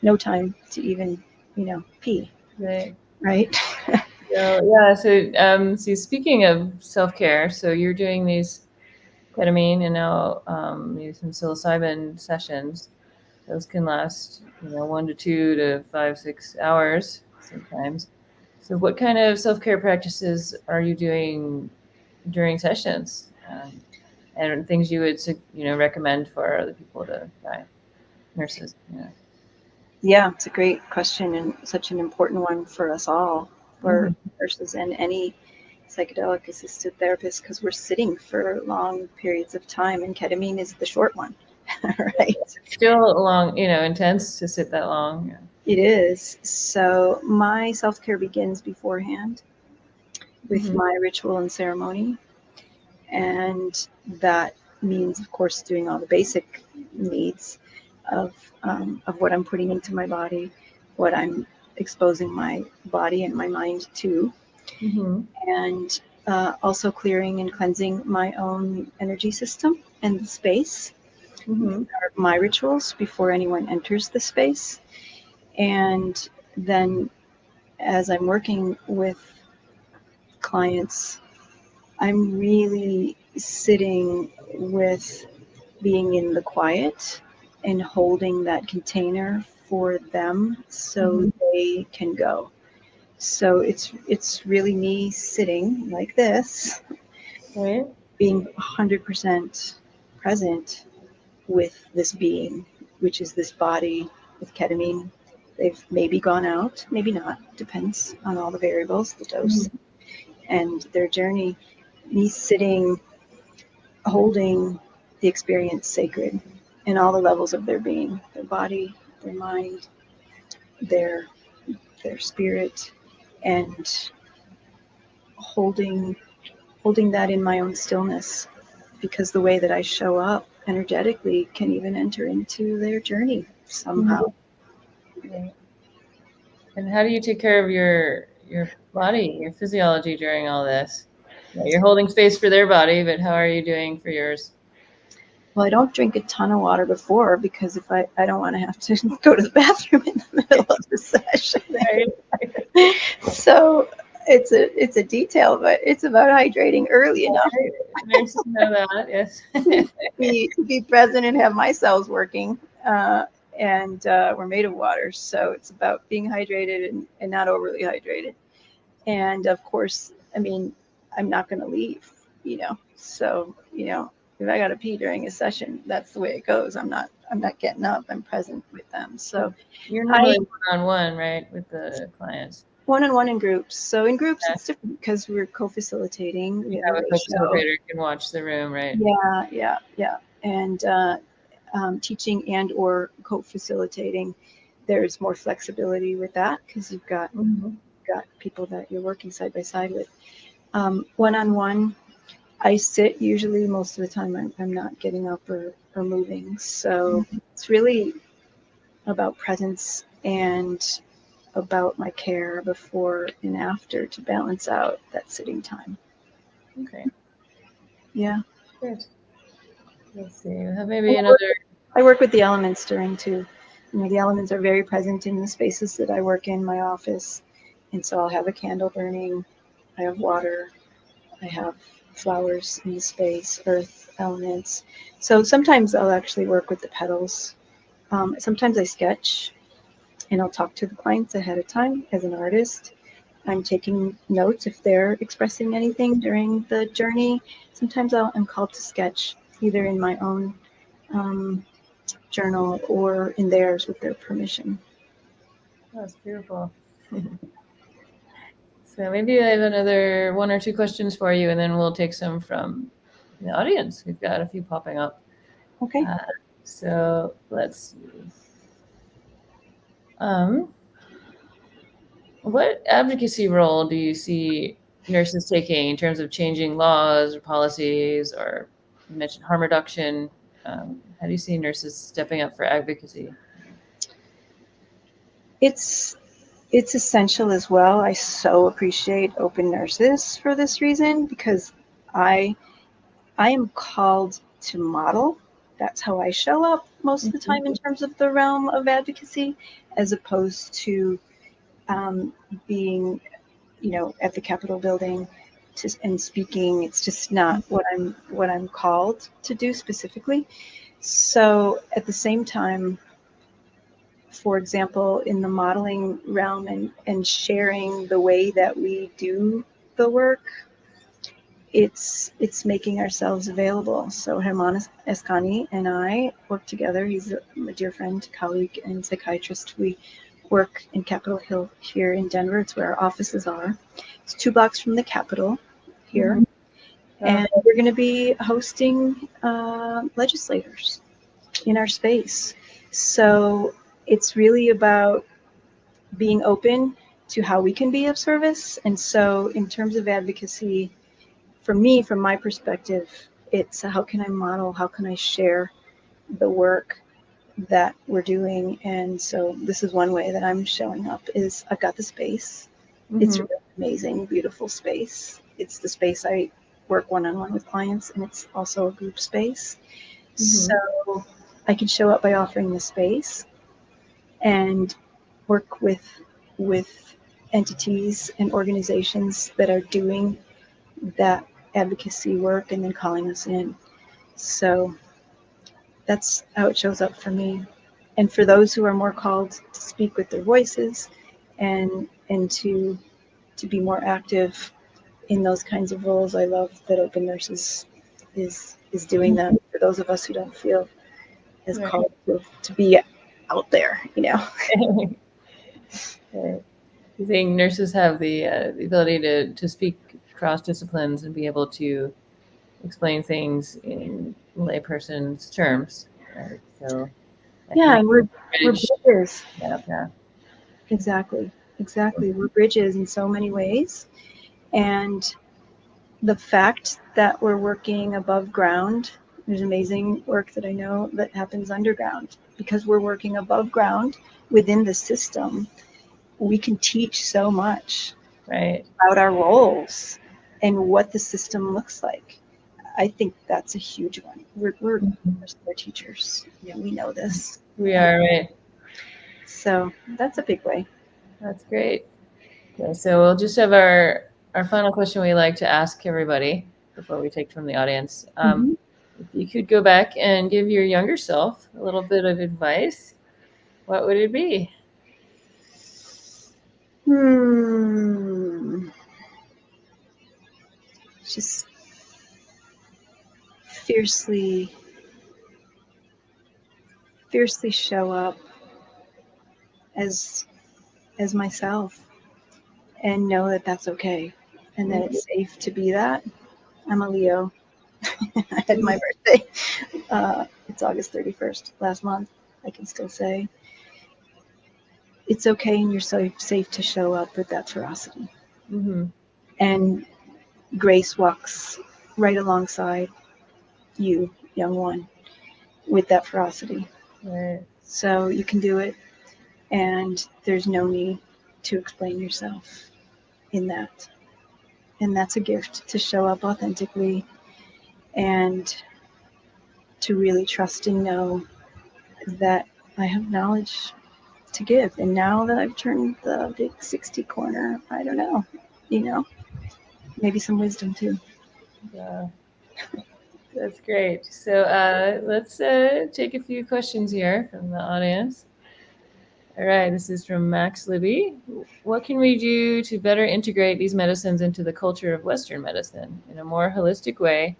no time to even, pee. Right.
So speaking of self-care, so you're doing these ketamine and now maybe some psilocybin sessions. Those can last, 1 to 2 to 5, 6 hours sometimes. So what kind of self-care practices are you doing during sessions, and things you would, recommend for other people to try, nurses?
Yeah, it's a great question and such an important one for us all, for nurses and any psychedelic assisted therapists, because we're sitting for long periods of time, and ketamine is the short one. Right.
It's still long, intense to sit that long. Yeah.
It is. So my self-care begins beforehand with my ritual and ceremony. And that means, of course, doing all the basic needs of what I'm putting into my body, what I'm exposing my body and my mind to, and also clearing and cleansing my own energy system and the space. Are my rituals before anyone enters the space. And then as I'm working with clients, I'm really sitting with being in the quiet and holding that container for them so they can go. So it's really me sitting like this,
Right.
being 100% present with this being, which is this body with ketamine. They've maybe gone out, maybe not, depends on all the variables, the dose, and their journey. Me sitting, holding the experience sacred in all the levels of their being, their body, their mind, their spirit, and holding that in my own stillness, because the way that I show up energetically can even enter into their journey somehow.
Right. And how do you take care of your body, your physiology during all this? You're holding space for their body, but how are you doing for yours?
Well, I don't drink a ton of water before, because if I don't want to have to go to the bathroom in the middle of the session. Right. So it's a detail, but it's about hydrating early enough.
Nice to know that. Yes.
to be present and have my cells working. And we're made of water, so it's about being hydrated and not overly hydrated. And of course, I mean, I'm not going to leave, So, if I got to pee during a session, that's the way it goes. I'm not getting up. I'm present with them. So
you're normally one-on-one, right, with the clients?
One-on-one in groups. So in groups, it's different because we're co-facilitating.
You have a co-facilitator can watch the room, right?
Yeah. And teaching and or co-facilitating, there's more flexibility with that because you've got people that you're working side by side with. One-on-one, I sit usually most of the time. I'm not getting up or moving. So it's really about presence and about my care before and after to balance out that sitting time.
Okay.
Yeah.
Good. Let's see. Maybe another.
I work with the elements during too. The elements are very present in the spaces that I work in, my office. And so I'll have a candle burning. I have water. I have flowers in the space, earth elements. So sometimes I'll actually work with the petals. Sometimes I sketch and I'll talk to the clients ahead of time as an artist. I'm taking notes if they're expressing anything during the journey. Sometimes I'm called to sketch either in my own journal or in theirs with their permission.
That's beautiful. So maybe I have another one or two questions for you, and then we'll take some from the audience. We've got a few popping up.
Okay.
So let's see. What advocacy role do you see nurses taking in terms of changing laws or policies, or you mentioned harm reduction? How do you see nurses stepping up for advocacy?
It's essential as well. I so appreciate Open Nurses for this reason, because I am called to model. That's how I show up most of the time in terms of the realm of advocacy, as opposed to being, at the Capitol building and speaking. It's just not what I'm called to do specifically. So at the same time, for example, in the modeling realm and sharing the way that we do the work, it's making ourselves available. So Herman Escani and I work together. He's a dear friend, colleague, and psychiatrist. We work in Capitol Hill here in Denver. It's where our offices are. It's 2 blocks from the Capitol here. And we're going to be hosting legislators in our space. So it's really about being open to how we can be of service. And so in terms of advocacy, for me, from my perspective, it's how can I model, how can I share the work that we're doing. And so this is one way that I'm showing up is I've got the space. It's a really amazing, beautiful space. It's the space I work one-on-one with clients, and it's also a group space. So I can show up by offering the space and work with entities and organizations that are doing that advocacy work and then calling us in. So that's how it shows up for me. And for those who are more called to speak with their voices and to be more active in those kinds of roles, I love that Open Nurses is doing that. For those of us who don't feel as called to be out there, you know.
Right. You think nurses have the ability to speak cross disciplines and be able to explain things in layperson's terms, right? So
yeah, we're bridges.
Yeah.
Exactly. We're bridges in so many ways. And the fact that we're working above ground, there's amazing work that I know that happens underground. Because we're working above ground within the system, we can teach so much about our roles and what the system looks like. I think that's a huge one. We're teachers. Yeah, we know this.
We are, right.
So that's a big way.
That's great. Okay, so we'll just have our final question we like to ask everybody before we take from the audience. If you could go back and give your younger self a little bit of advice, what would it be?
Just fiercely show up as myself and know that that's okay and that it's safe to be that. I'm a Leo. I had my birthday. It's August 31st, last month. I can still say it's okay and you're so safe to show up with that ferocity. And grace walks right alongside you, young one, with that ferocity. So you can do it, and there's no need to explain yourself in that. And that's a gift, to show up authentically and to really trust and know that I have knowledge to give. And now that I've turned the big 60 corner, I don't know, maybe some wisdom too.
Yeah. That's great. So let's take a few questions here from the audience. All right, this is from Max Libby. What can we do to better integrate these medicines into the culture of Western medicine in a more holistic way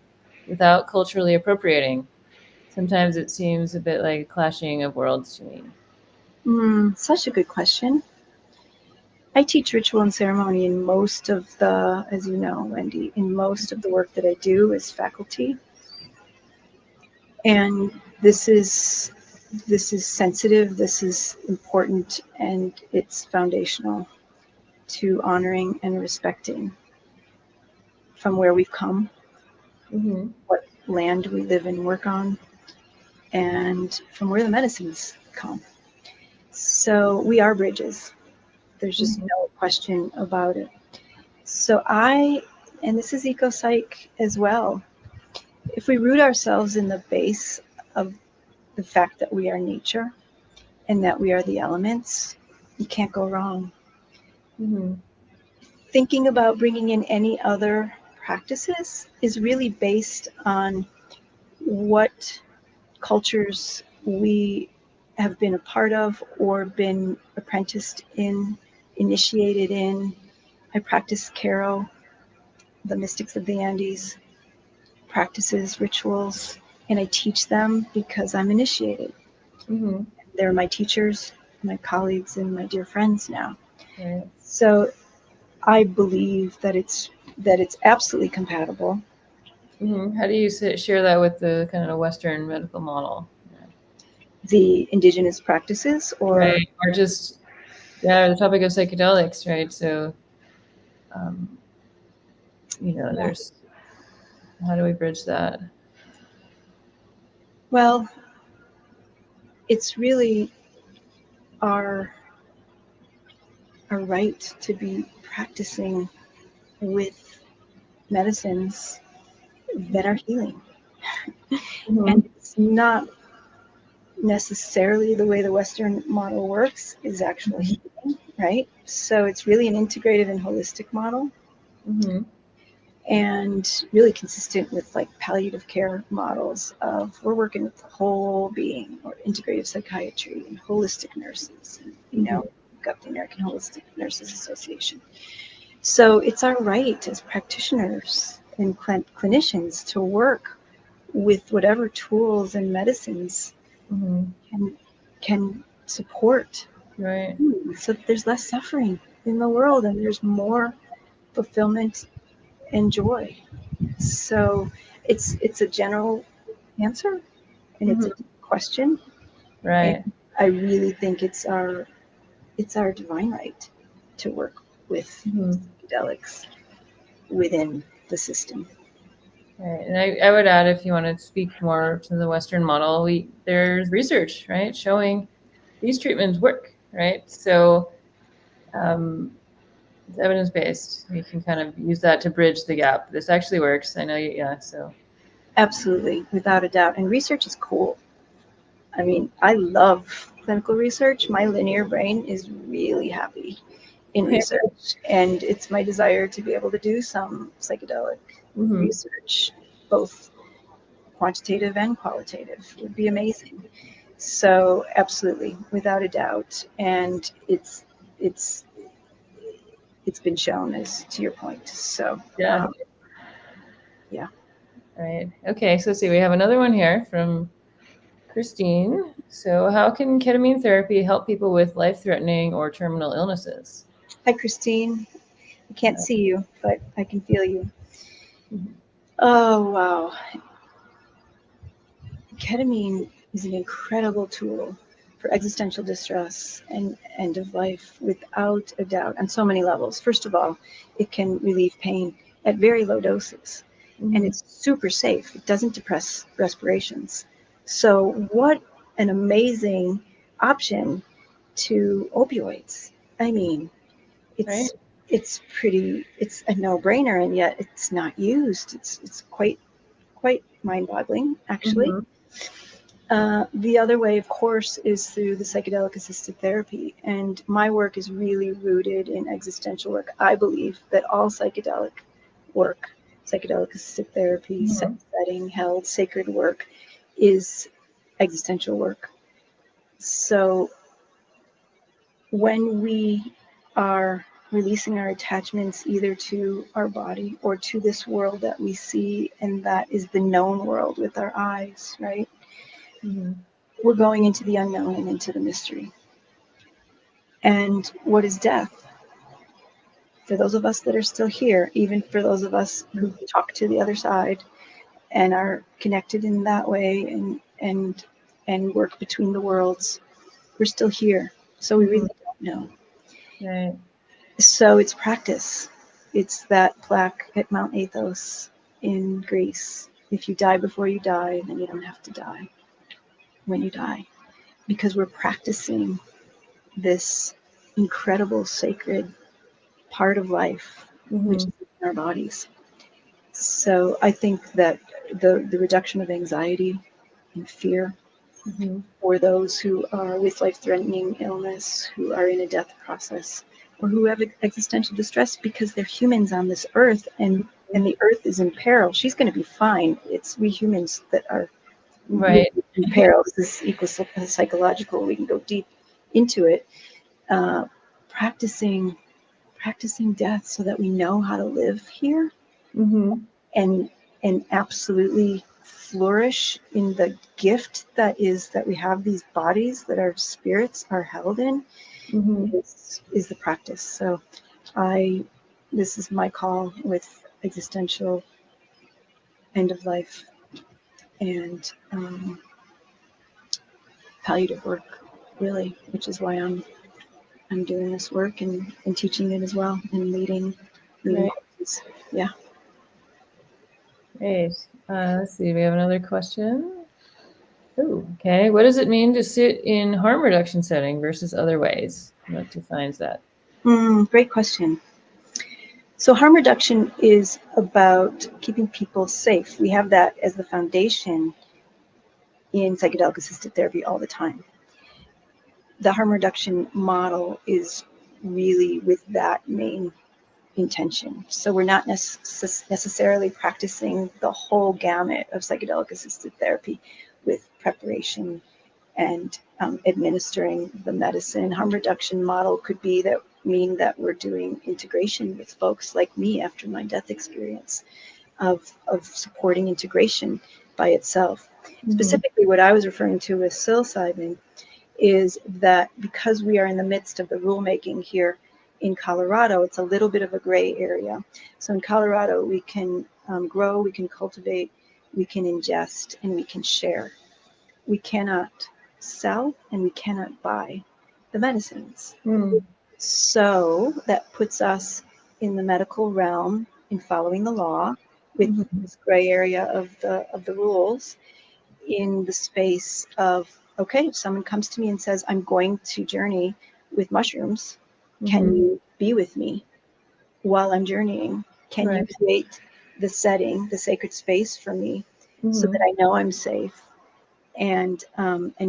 without culturally appropriating? Sometimes it seems a bit like a clashing of worlds to me.
Such a good question. I teach ritual and ceremony in most of the, as you know, Wendy, in most of the work that I do as faculty. And this is sensitive, this is important, and it's foundational to honoring and respecting from where we've come, what land we live and work on, and from where the medicines come. So we are bridges. There's just no question about it. So and this is eco-psych as well, if we root ourselves in the base of the fact that we are nature and that we are the elements, you can't go wrong. Thinking about bringing in any other practices is really based on what cultures we have been a part of or been apprenticed in, initiated in. I practice Caro, the mystics of the Andes, practices, rituals, and I teach them because I'm initiated. They're my teachers, my colleagues, and my dear friends now. So I believe that it's absolutely compatible.
How do you share that with the kind of Western medical model?
The indigenous practices, or
just the topic of psychedelics, right? So, there's, how do we bridge that?
Well, it's really our right to be practicing with medicines that are healing. And it's not necessarily the way the Western model works is actually healing, right? So it's really an integrative and holistic model. and really consistent with like palliative care models of we're working with the whole being, or integrative psychiatry and holistic nurses. And, you know, we've got the American Holistic Nurses Association. So it's our right as practitioners and clinicians to work with whatever tools and medicines can support.
Right.
So that there's less suffering in the world and there's more fulfillment and joy. So it's a general answer, and it's a question.
Right.
And I really think it's our divine right to work with psychedelics within the system.
Right. And I would add, if you want to speak more to the Western model, there's research, right, showing these treatments work, right? So it's evidence-based. We can kind of use that to bridge the gap. This actually works. I know you, yeah, so.
Absolutely, without a doubt. And research is cool. I mean, I love clinical research. My linear brain is really happy in research, and it's my desire to be able to do some psychedelic research, both quantitative and qualitative. Would be amazing. So absolutely, without a doubt. And it's been shown, as to your point. So
yeah.
Yeah.
All right. Okay. So let's see. We have another one here from Christine. So how can ketamine therapy help people with life-threatening or terminal illnesses?
Hi, Christine. I can't see you, but I can feel you. Oh, wow. Ketamine is an incredible tool for existential distress and end of life, without a doubt, on so many levels. First of all, it can relieve pain at very low doses, and it's super safe. It doesn't depress respirations. So what an amazing option to opioids. I mean, it's a no-brainer, and yet it's not used. It's quite mind-boggling, actually. The other way, of course, is through the psychedelic assisted therapy. And my work is really rooted in existential work. I believe that all psychedelic work, psychedelic assisted therapy, setting held sacred work, is existential work. So when we are releasing our attachments either to our body or to this world that we see, and that is the known world with our eyes, right? We're going into the unknown and into the mystery. And what is death? For those of us that are still here, even for those of us who talk to the other side and are connected in that way and work between the worlds, we're still here. So we really don't know.
Right.
So it's practice. It's that plaque at Mount Athos in Greece. If you die before you die, then you don't have to die when you die, because we're practicing this incredible sacred part of life, which is in our bodies. So I think that the reduction of anxiety and fear for those who are with life-threatening illness, who are in a death process, or who have existential distress because they're humans on this earth, and the earth is in peril. She's going to be fine. It's we humans that are in peril. This is equal psychological. We can go deep into it. Practicing death so that we know how to live here, and absolutely flourish in the gift that is that we have these bodies that our spirits are held in, is the practice. So this is my call with existential end of life and palliative work, really, which is why I'm doing this work and teaching it as well, and leading courses. Yeah.
Great. Let's see. We have another question. Oh, okay. What does it mean to sit in harm reduction setting versus other ways? What defines that?
Great question. So harm reduction is about keeping people safe. We have that as the foundation in psychedelic assisted therapy all the time. The harm reduction model is really with that main intention. So we're not necessarily practicing the whole gamut of psychedelic assisted therapy with preparation and administering the medicine. Harm reduction model could mean that we're doing integration with folks like me after my death experience of supporting integration by itself. Mm-hmm. Specifically, what I was referring to with psilocybin is that because we are in the midst of the rulemaking here in Colorado, it's a little bit of a gray area. So in Colorado, we can grow, we can cultivate, we can ingest, and we can share. We cannot sell and we cannot buy the medicines. Mm. So that puts us in the medical realm in following the law with mm-hmm. this gray area of the rules, in the space of, okay, if someone comes to me and says, I'm going to journey with mushrooms, mm-hmm. can you be with me while I'm journeying? Can right. you create the setting, the sacred space for me mm-hmm. so that I know I'm safe and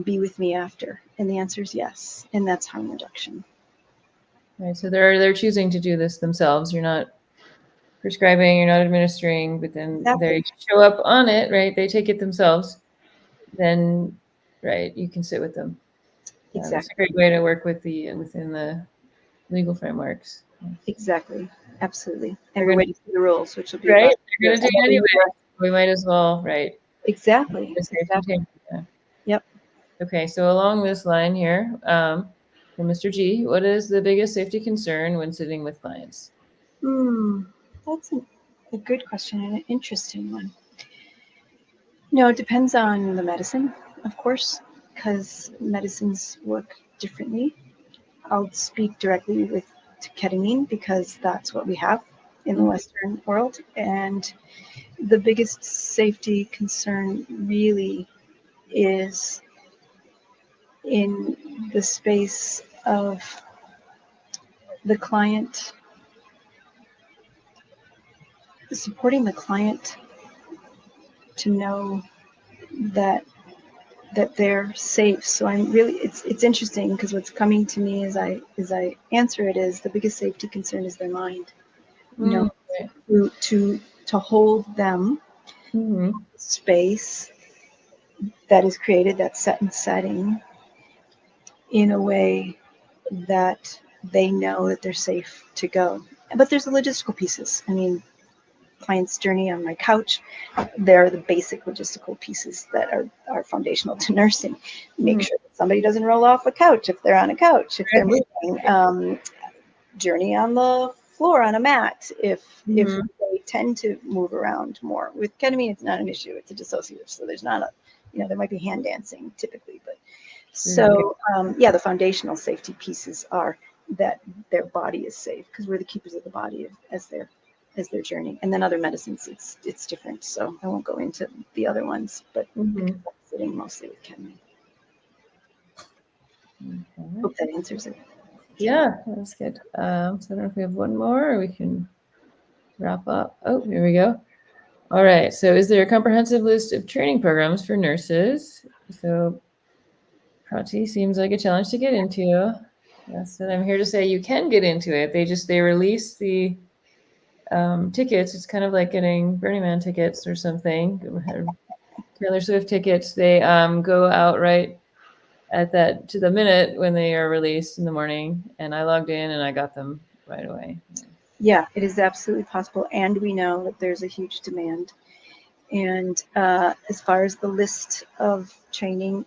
be with me after? And the answer is yes. And that's harm reduction.
Right. So they're choosing to do this themselves. You're not prescribing, you're not administering, but then exactly. They show up on it, right? They take it themselves. Then, right, you can sit with them.
Exactly.
It's a great way to work with within the legal frameworks.
Exactly. Absolutely. And we're waiting for the rules, which will be
right. They're going to do it anyway. We might as well, right?
Exactly.
Yeah.
Yep.
Okay. So along this line here, from Mr. G, what is the biggest safety concern when sitting with clients?
That's a good question and an interesting one. No, it depends on the medicine, of course, because medicines work differently. I'll speak directly to ketamine because that's what we have in the Western world. And the biggest safety concern really is in the space of the client, supporting the client to know that they're safe. So I'm really, it's interesting because what's coming to me as I answer it is the biggest safety concern is their mind. You know, to hold them space that is created, that set and setting in a way that they know that they're safe to go. But there's the logistical pieces. I mean, client's journey on my couch, they're the basic logistical pieces that are foundational to nursing. Make sure that somebody doesn't roll off a couch if they're on a couch, if they're moving. Journey on the floor on a mat if they tend to move around more. With ketamine, it's not an issue. It's a dissociative, so there's not there might be hand dancing typically, but so the foundational safety pieces are that their body is safe because we're the keepers of the body as their journey. And then other medicines, it's different. So I won't go into the other ones, but because I'm sitting mostly with ketamine. Okay. Hope that answers it.
Yeah, that's good. So I don't know if we have one more or we can wrap up. Oh, here we go. All right. So is there a comprehensive list of training programs for nurses? So PRATI seems like a challenge to get into. Yes, and I'm here to say you can get into it. They release the tickets. It's kind of like getting Burning Man tickets or something. Taylor Swift tickets. They go out right to the minute when they are released in the morning, and I logged in and I got them right away.
Yeah, it is absolutely possible, and we know that there's a huge demand. And as far as the list of training,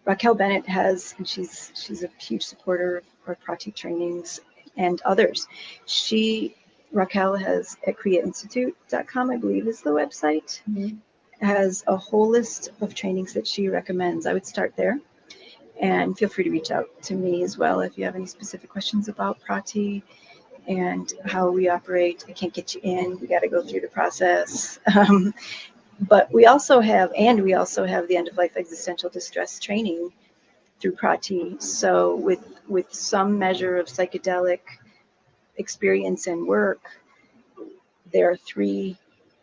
Raquel Bennett has, and she's a huge supporter of PRATI trainings and others. Raquel has at creainstitute.com, I believe is the website, has a whole list of trainings that she recommends. I would start there. And feel free to reach out to me as well if you have any specific questions about PRATI and how we operate. I can't get you in. We got to go through the process. But we also have the end-of-life existential distress training through PRATI. So with some measure of psychedelic experience and work, there are 3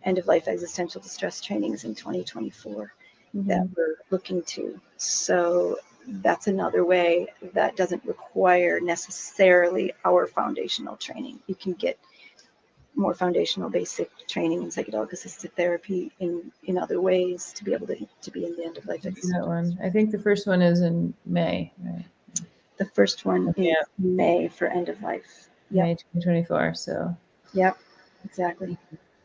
end-of-life existential distress trainings in 2024 that we're looking to. So that's another way that doesn't require necessarily our foundational training. You can get more foundational basic training in psychedelic assisted therapy in other ways to be able to be in the end of life.
That one. I think the first one is in May, right?
The first one is May for end of life.
May 2024. So.
Yep, exactly.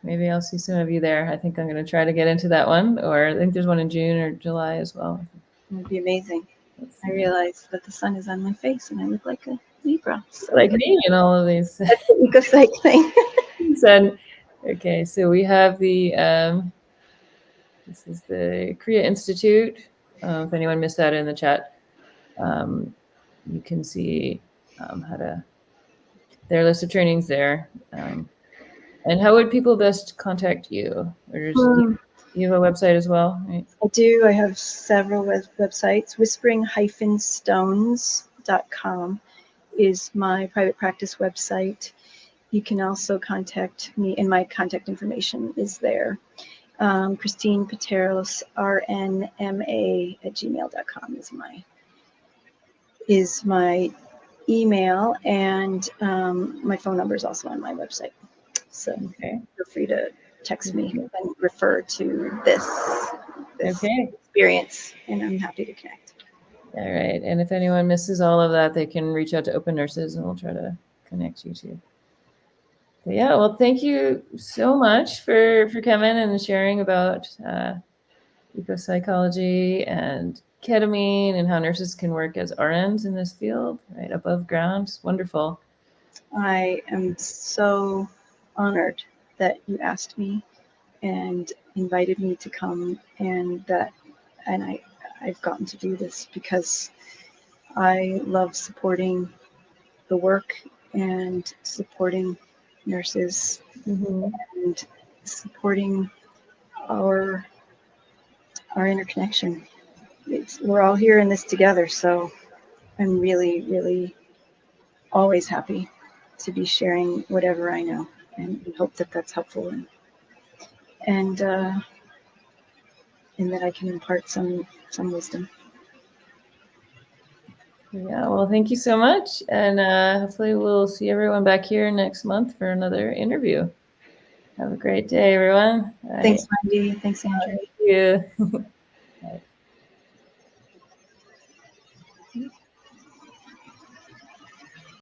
Maybe I'll see some of you there. I think I'm going to try to get into that one, or I think there's one in June or July as well.
It would be amazing. I realize that the sun is on my face and I look like a Libra. So
like me in all of these.
That's the eco-psych thing.
Okay, so we have the, this is the Korea Institute. If anyone missed that in the chat, you can see how to, their list of trainings there. And how would people best contact you? Or just, you have a website as well, right?
I do. I have several websites. Whispering-stones.com is my private practice website. You can also contact me, and my contact information is there. Christine Pateros, rnma@gmail.com is my email, and my phone number is also on my website. So feel free to text me and refer to this experience, and I'm happy to connect.
All right. And if anyone misses all of that, they can reach out to Open Nurses and we'll try to connect you too. But yeah, well, thank you so much for coming and sharing about eco-psychology and ketamine and how nurses can work as RNs in this field, right, above ground. It's wonderful.
I am so honored that you asked me and invited me to come, and I've gotten to do this because I love supporting the work and supporting nurses and supporting our interconnection. We're all here in this together, so I'm really, really always happy to be sharing whatever I know, and hope that that's helpful, and that I can impart some wisdom.
Yeah, well, thank you so much, and hopefully we'll see everyone back here next month for another interview. Have a great day, everyone.
Thanks, Wendy. Thanks, Andrew.
Thank you.